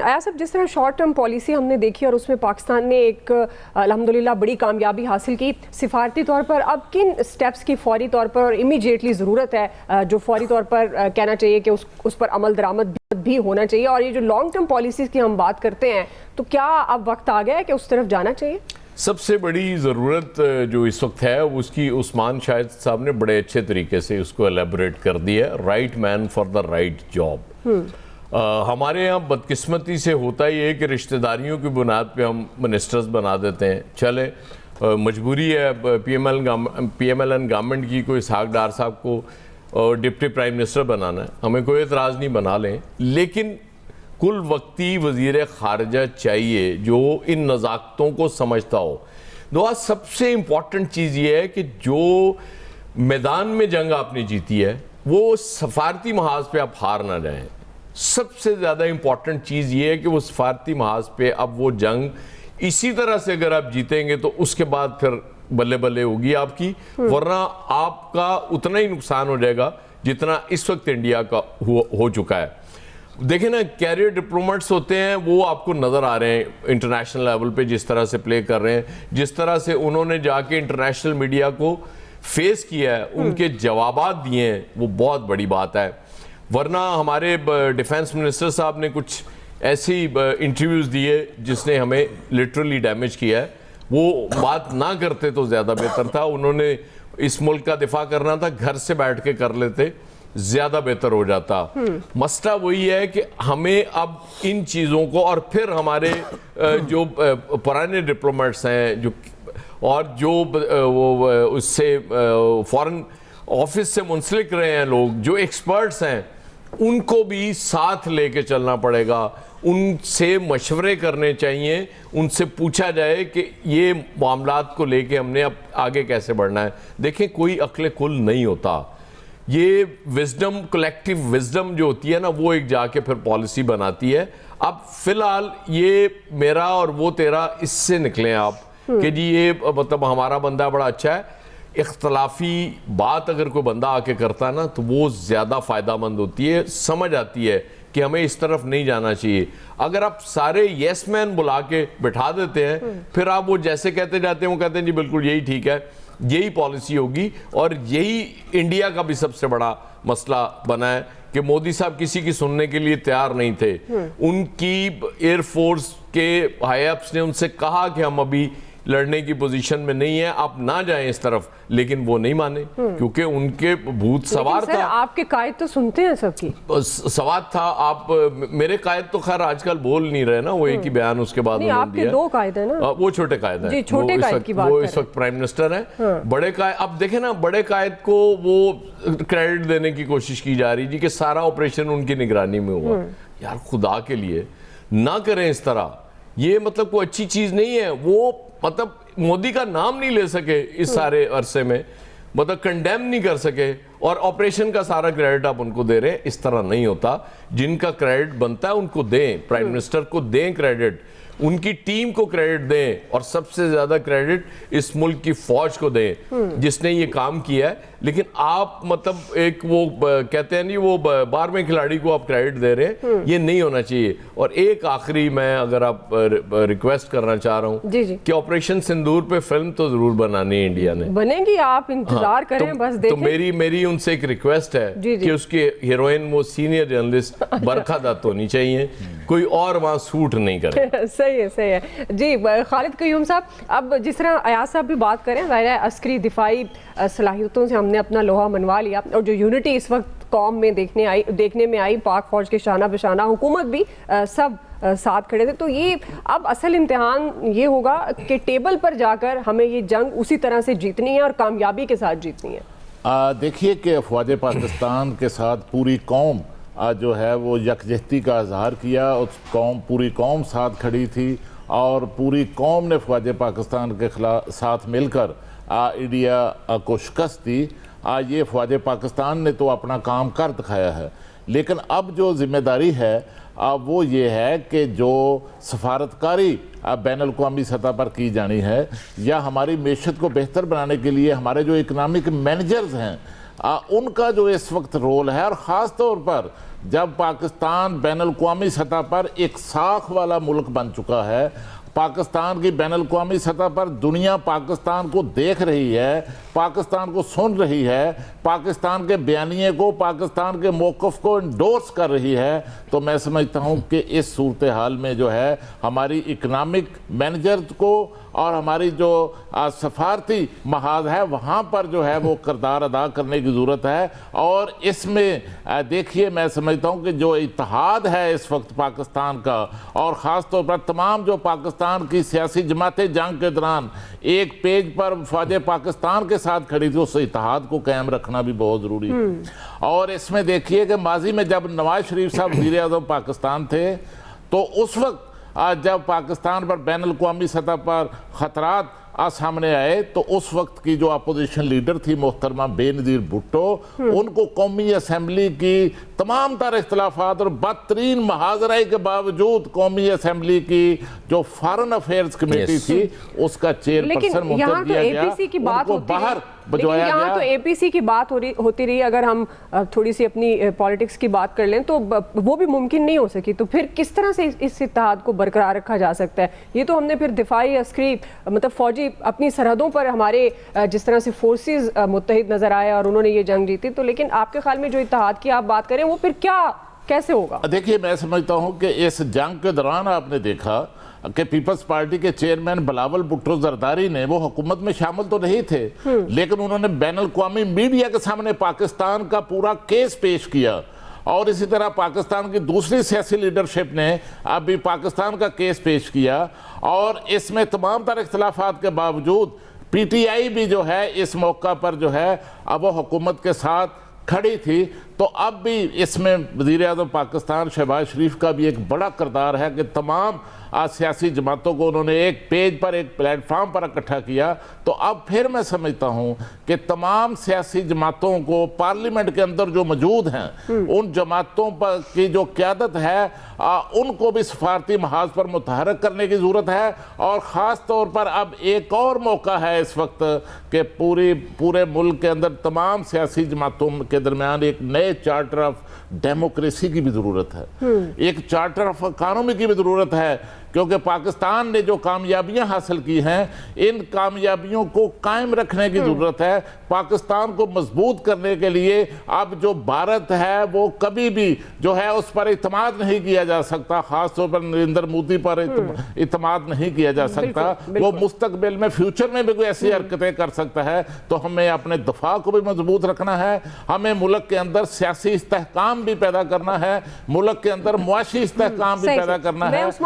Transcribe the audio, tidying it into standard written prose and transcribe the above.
आया सब जिस तरह शॉर्ट टर्म पॉलिसी हमने देखी और उसमें पाकिस्तान ने एक अल्हम्दुलिल्लाह बड़ी कामयाबी हासिल की, सिफारती तौर पर अब किन स्टेप्स की फौरी तौर पर और इमीडिएटली ज़रूरत है जो फौरी तौर पर कहना चाहिए कि उस पर अमल दरामद भी होना चाहिए? और ये जो लॉन्ग टर्म पॉलिसीज़ की हम बात करते हैं तो क्या अब वक्त आ गया है कि उस तरफ जाना चाहिए? सबसे बड़ी ज़रूरत जो इस वक्त है उसकी उस्मान शाहिद साहब ने बड़े अच्छे तरीके से उसको एलेबोरेट कर दिया, right man for the right job. हमारे यहाँ बदकिस्मती से होता ही है कि रिश्तेदारियों की बुनियाद पे हम मिनिस्टर्स बना देते हैं। चले मजबूरी है PMLN गवर्नमेंट की कोई इसहाक डार साहब को डिप्टी प्राइम मिनिस्टर बनाना है, हमें कोई एतराज़ नहीं, बना लें, लेकिन कुल वक्ती वज़ीर ख़ारिजा चाहिए जो इन नज़ाकतों को समझता हो। दुआ सबसे इम्पॉर्टेंट चीज़ ये है कि जो मैदान में जंग आपने जीती है वो सफारती महाज पे आप हार ना जाएं। सबसे ज़्यादा इम्पॉर्टेंट चीज़ ये है कि वो सफारती महाज पे अब वो जंग इसी तरह से अगर आप जीतेंगे तो उसके बाद फिर बल्ले बल्ले होगी आपकी, वरना आपका उतना ही नुकसान हो जाएगा जितना इस वक्त इंडिया का हो चुका है। देखें ना, कैरियर डिप्लोमेट्स होते हैं वो आपको नज़र आ रहे हैं इंटरनेशनल लेवल पे जिस तरह से प्ले कर रहे हैं, जिस तरह से उन्होंने जाके इंटरनेशनल मीडिया को फेस किया है, उनके जवाबात दिए हैं, वो बहुत बड़ी बात है। वरना हमारे डिफेंस मिनिस्टर साहब ने कुछ ऐसी इंटरव्यूज़ दिए जिसने हमें लिटरली डैमेज किया है। वो बात ना करते तो ज़्यादा बेहतर था, उन्होंने इस मुल्क का दिफा करना था, घर से बैठ के कर लेते, ज़्यादा बेहतर हो जाता। मसला वही है कि हमें अब इन चीज़ों को, और फिर हमारे जो पुराने डिप्लोमेट्स हैं जो और जो वो उससे फॉरेन ऑफिस से मुंसलिक रहे हैं लोग, जो एक्सपर्ट्स हैं, उनको भी साथ लेके चलना पड़ेगा, उनसे मशवरे करने चाहिए, उनसे पूछा जाए कि ये मामलात को लेके हमने अब आगे कैसे बढ़ना है। देखें, कोई अक्ल कुल नहीं होता, ये विजडम, कलेक्टिव विजडम जो होती है ना, वो एक जाके फिर पॉलिसी बनाती है। अब फिलहाल ये मेरा और वो तेरा, इससे निकलें आप कि जी ये मतलब हमारा बंदा बड़ा अच्छा है। इख्तलाफी बात अगर कोई बंदा आके करता है ना तो वो ज़्यादा फ़ायदामंद होती है, समझ आती है कि हमें इस तरफ नहीं जाना चाहिए। अगर आप सारे येस मैन बुला के बिठा देते हैं, फिर आप वो जैसे कहते जाते हैं वो कहते हैं जी बिल्कुल यही ठीक है, यही पॉलिसी होगी। और यही इंडिया का भी सबसे बड़ा मसला बना है कि मोदी साहब किसी की सुनने के लिए तैयार नहीं थे। उनकी एयरफोर्स के हाई अप्स ने उनसे कहा कि हम अभी लड़ने की पोजीशन में नहीं है, आप ना जाएं इस तरफ, लेकिन वो नहीं माने क्योंकि उनके भूत सवार था। आपके कायद तो सुनते हैं सबकी, सवार था। आप मेरे कायद तो खैर आजकल बोल नहीं रहे ना, वो एक ही बयान उसके बाद नहीं, आपके दो कायद है ना, वो छोटे कायद है, छोटे कायद की बात वो इस वक्त प्राइम मिनिस्टर है। बड़े कायद, अब देखें ना, बड़े कायद को वो क्रेडिट देने की कोशिश की जा रही जी कि सारा ऑपरेशन उनकी निगरानी में हुआ। यार खुदा के लिए ना करें इस तरह, ये मतलब कोई अच्छी चीज नहीं है। वो मतलब मोदी का नाम नहीं ले सके इस सारे अरसे में, मतलब कंडेम नहीं कर सके, और ऑपरेशन का सारा क्रेडिट आप उनको दे रहे हैं। इस तरह नहीं होता, जिनका क्रेडिट बनता है उनको दें, प्राइम मिनिस्टर को दें क्रेडिट, उनकी टीम को क्रेडिट दें, और सबसे ज्यादा क्रेडिट इस मुल्क की फौज को दें जिसने ये काम किया है। लेकिन आप मतलब एक वो कहते हैं नहीं, वो 12वें खिलाड़ी को आप क्रेडिट दे रहे हैं, ये नहीं होना चाहिए। और एक आखिरी मैं अगर आप रिक्वेस्ट करना चाह रहा हूँ कि ऑपरेशन सिंदूर पे फिल्म तो जरूर बनानी है इंडिया ने, बनेगी, आप इंतजार करें, बस देखें। तो मेरी उनसे एक रिक्वेस्ट है कि उसके हीरोइन वो सीनियर जर्नलिस्ट बरखा दत्त होनी चाहिए, कोई और वहाँ सूट नहीं करे। सही है जी। खालिद कयूम साहब, अब जिस तरह अयाज साहब भी बात करें, ज़ाहिर है अस्करी दिफाई सलाहियतों से हमने अपना लोहा मनवा लिया, और जो यूनिटी इस वक्त कौम में देखने में आई, पाक फौज के शाना बशाना, हुकूमत भी सब साथ खड़े थे। तो ये अब असल इम्तिहान ये होगा कि टेबल पर जाकर हमें ये जंग उसी तरह से जीतनी है और कामयाबी के साथ जीतनी है। देखिए कि फ़ौज पाकिस्तान के साथ पूरी कौम जो है वो यकजहती का इजहार किया, उस पूरी कौम साथ खड़ी थी, और पूरी कौम ने फ़ौज पाकिस्तान के साथ मिलकर इंडिया को शिकस्त दी। ये फ़ौज पाकिस्तान ने तो अपना काम कर दिखाया है, लेकिन अब जो ज़िम्मेदारी है वो ये है कि जो सफारतकारी बैनुल-अक़वामी सतह पर की जानी है, या हमारी मेशत को बेहतर बनाने के लिए हमारे जो इकनॉमिक मैनेजर्स हैं उनका जो इस वक्त रोल है, और ख़ास तौर पर जब पाकिस्तान बैनुल-अक़वामी सतह पर एक साख वाला मुल्क बन चुका है, पाकिस्तान की बैनुल-अक़वामी सतह पर दुनिया पाकिस्तान को देख रही है, पाकिस्तान को सुन रही है, पाकिस्तान के बयानिए को, पाकिस्तान के मौक़िफ़ को इंडोर्स कर रही है, तो मैं समझता हूँ कि इस सूरत हाल में जो है हमारी इकनॉमिक मैनेजर को और हमारी जो सफारती महाज है वहाँ पर जो है वो किरदार अदा करने की ज़रूरत है। और इसमें देखिए, मैं समझता हूँ कि जो इत्तेहाद है इस वक्त पाकिस्तान का, और ख़ास तौर पर तमाम जो पाकिस्तान की सियासी जमातें जंग के दौरान एक पेज पर वफाद पाकिस्तान के साथ खड़ी थी, उस इत्तेहाद को कायम रखना भी बहुत ज़रूरी है। और इसमें देखिए कि माजी में जब नवाज शरीफ साहब वज़ीर आज़म पाकिस्तान थे, तो उस वक्त जब पाकिस्तान पर बैनुल-अक़वामी सतह पर ख़तरात सामने आए, तो उस वक्त की जो अपोजिशन लीडर थी मोहतरमा बेनज़ीर भुट्टो, उनको कौमी असम्बली की तमाम तर इख्तलाफात और बदतरीन महाजराई के बावजूद कौमी असम्बली की जो फॉरेन अफेयर्स कमेटी थी उसका चेयरपर्सन मुंतखब किया गया, उनको बाहर भिजवाया गया। यहाँ तो एपीसी की बात होती रही। अगर हम थोड़ी सी अपनी पॉलिटिक्स की बात कर लें तो वो भी मुमकिन नहीं हो सकी, तो फिर किस तरह से इस इत्तेहाद को बरकरार रखा जा सकता है? ये तो हमने फिर दिफाई अस्करी मतलब फौजी अपनी सरहदों पर हमारे जिस तरह से फोर्सेस मुत्तहिद नजर आए और उन्होंने ये जंग जीती, तो लेकिन आपके ख्याल में जो इत्तेहाद की आप बात करें वो फिर क्या कैसे होगा? देखिए, मैं समझता हूँ कि इस जंग के दौरान आपने देखा कि पीपल्स पार्टी के चेयरमैन बिलावल भुट्टो जरदारी ने, वो हुकूमत में शामिल तो नहीं थे, लेकिन उन्होंने बैनुल-अक़वामी मीडिया के सामने पाकिस्तान का पूरा केस पेश किया। और इसी तरह पाकिस्तान की दूसरी सियासी लीडरशिप ने अभी पाकिस्तान का केस पेश किया, और इसमें तमाम तर इख्तलाफात के बावजूद पीटीआई भी जो है इस मौका पर जो है अब वो हुकूमत के साथ खड़ी थी। तो अब भी इसमें वज़ीर आज़म पाकिस्तान शहबाज शरीफ का भी एक बड़ा किरदार है कि तमाम सियासी जमातों को उन्होंने एक पेज पर, एक प्लेटफार्म पर इकट्ठा किया। तो अब फिर मैं समझता हूँ कि तमाम सियासी जमातों को पार्लियामेंट के अंदर जो मौजूद हैं, उन जमातों पर की जो क़यादत है उनको भी सफारती महाज पर मुतहरक करने की ज़रूरत है। और ख़ास तौर पर अब एक और मौका है इस वक्त कि पूरे मुल्क के अंदर तमाम सियासी जमातों के दरमियान एक नए चार्टर ऑफ डेमोक्रेसी की भी ज़रूरत है, एक चार्टर ऑफ इकानमी की भी ज़रूरत है, क्योंकि पाकिस्तान ने जो कामयाबियां हासिल की हैं, इन कामयाबियों को कायम रखने की ज़रूरत है। पाकिस्तान को मजबूत करने के लिए अब जो भारत है वो कभी भी जो है उस पर इत्मीनान नहीं किया जा सकता, ख़ास तौर पर नरेंद्र मोदी पर इत्मीनान नहीं किया जा सकता। वो मुस्तकबिल में, फ्यूचर में भी कोई ऐसी हरकतें कर सकता है। तो हमें अपने दफा को भी मजबूत रखना है, हमें मुल्क के अंदर सियासी इस्तेहकाम भी पैदा करना है, मुल्क के अंदर मुआशी इस्तेहकाम भी पैदा करना है।